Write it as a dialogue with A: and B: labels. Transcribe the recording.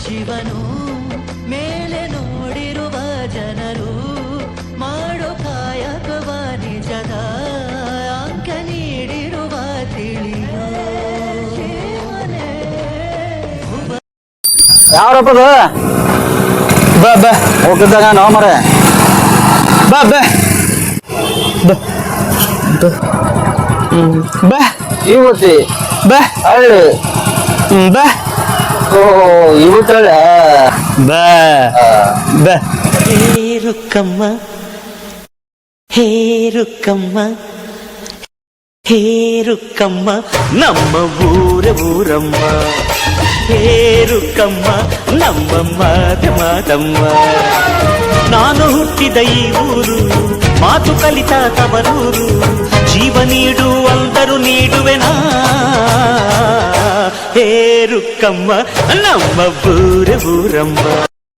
A: ಶಿವನು ಮೇಲೆ ನೋಡಿರುವ ಜನರು ಮಾಡೋ ಕಾಯಕವ ನಿಜದ ಅಂಕ ನೀಡಿರುವ ತಿಳಿಯೋ
B: ಯಾವ್ರಪ್ಪದು ಬಾ ಬಾ ಹೋಗಿದ್ದಾಗ ನಾವು ಮರ ಬಾ ಬಾ ಬಾ ಇವತ್ತಿ ಬಾ ಅಳ್ಳಿ ಬಾ ಓ ಇವತ್ತಳ ಬಾ ಬಾ
A: ಹೇರುಕ್ಕಮ್ಮ ಹೇರುಕ್ಕಮ್ಮ ಹೇರುಕ್ಕಮ್ಮ ನಮ್ಮ ಊರಮ್ಮ ಹೇರುಕ್ಕಮ್ಮ ನಮ್ಮ ಮಾತಮ್ಮ ನಾನು ಹುಟ್ಟಿದ ಈ ಊರು ಮಾತು ಕಲಿತ ತವರೂರು ಜೀವ ನೀಡು ಅಂದರು ನೀಡುವೆನಾ ಹೇರುಕ್ಕಮ್ಮ ನಮ್ಮ ಊರಮ್ಮ